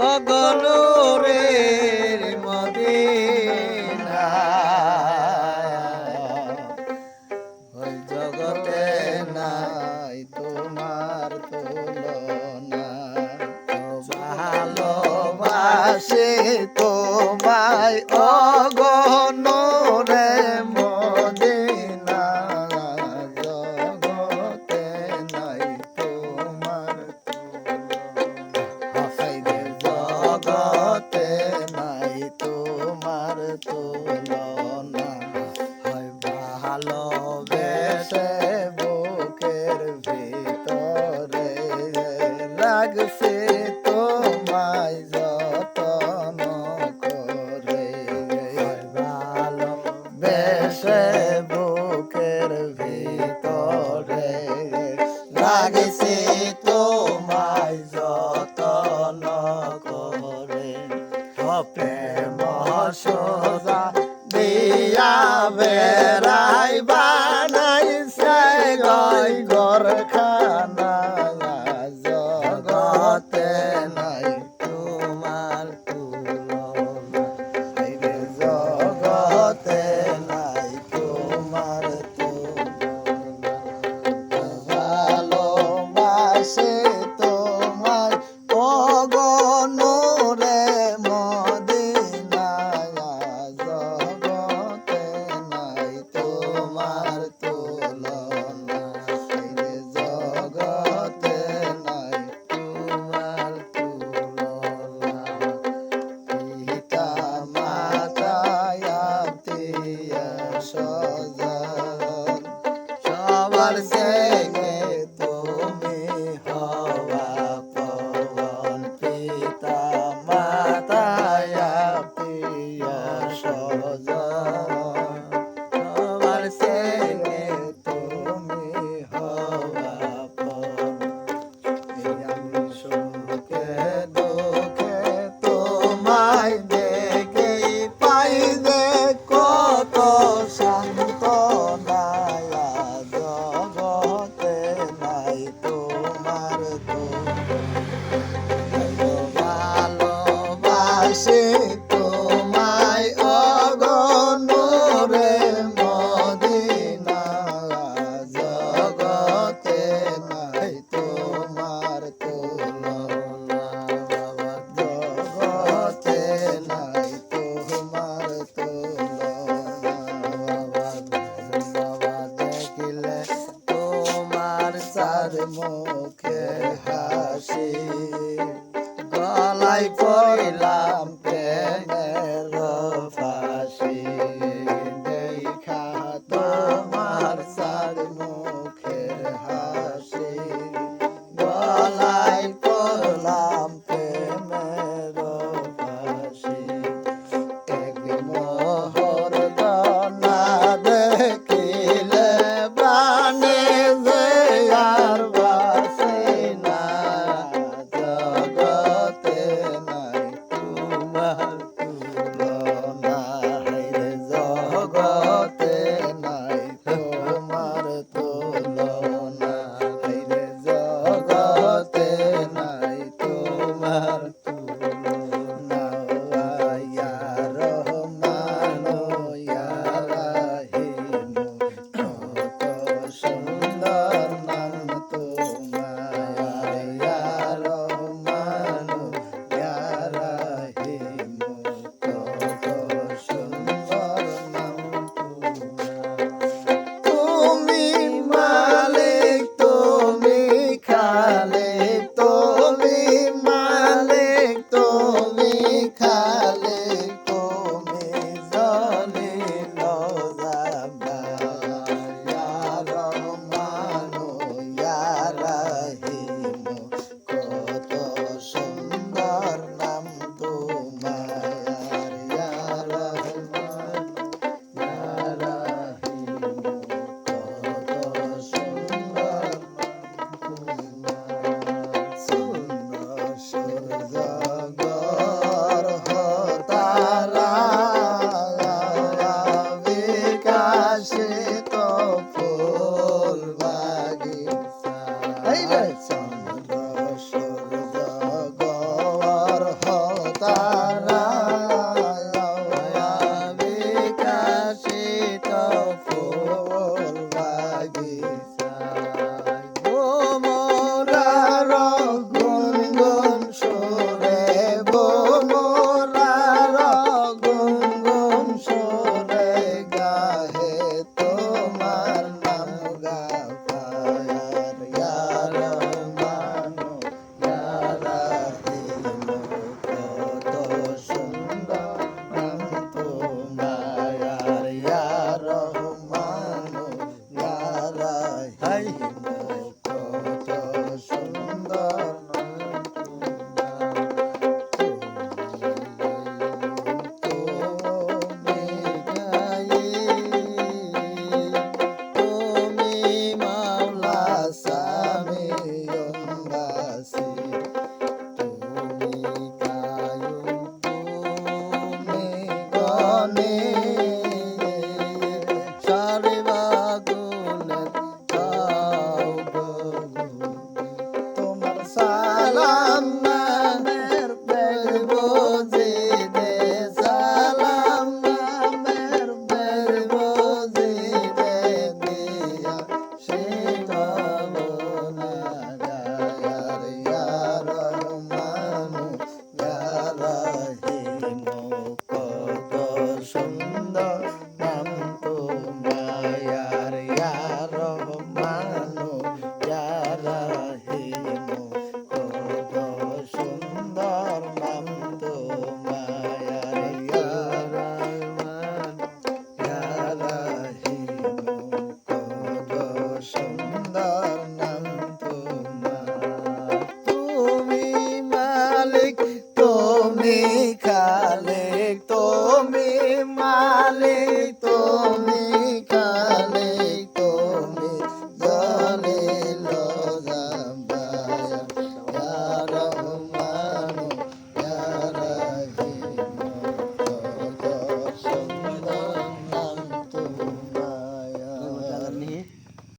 অগনুরের Medina ওই জগতে নাই তোমার তুলনা ভালোবাসি তোমায় অগনুরে মদিনা জগতে নাই তোমার জগতে নাই তোমার তুলনা হয় ভালোবেসে বুকের ভিতরে লাগছে তোমায় যতন করে ভালোবেসে বুকের ভিতরে লাগছে তোমায় যতন করে প্রেম সোজা দিয়া বেড়াই বানাইছে গই ঘরখানা জগতে নাই তোমার তুলনা জগতে নাই তোমার তুলনা ভালোবাসে তোমায় অগনুরে মদিনা জগতে নাই তোমার তুলনা জগতে নাই তোমার তুলনা পিতা মাতায় আত্মীয় স্বজন সবার থেকে তুমি হওয়া পবন পিতা মাতায় আত্মীয় স্বজন সবার থেকে তুমি হওয়া পবন আমি সুখে দুঃখে তোমায় দেখেই পাই যে কত সান্ত্বনা জগতে নাই তোমার ভালোবাসি তোমায় অগনুরে মদিনা জগতে নাই তোমার তুলনা জগতে নাই তোমার তুলনা দেখিলে তোমার চার মুখে হাসি গলায় পড়িলাম প্রেমের ফাঁসি দেখা তোমার চার মুখের হাসি গলায় পড়লাম প্রেমের ফাঁসি এক মোহর না দেখিলে প্রাণে যে আর বাসে না জগতে নাই তোমার তুলনা জগতে নাই তোমার তুলনা জগতে নাই তোমার তুলনা ইয়া রহমান ইয়া রাহিম কত সুন্দর নাম তোমার ইয়া রহমান ইয়া রাহিম কত সুন্দর নাম তুমি মালিক তুমি খালিক তুমি মালিক তুমি খালিক তুমি জলিল জালাল ইয়া রহমান ইয়া রাহিম কত সুন্দর নাম তোমার ইয়া রহমান ইয়া রাহিম কত সুন্দর নাম তোমার সুন্দর সূর্য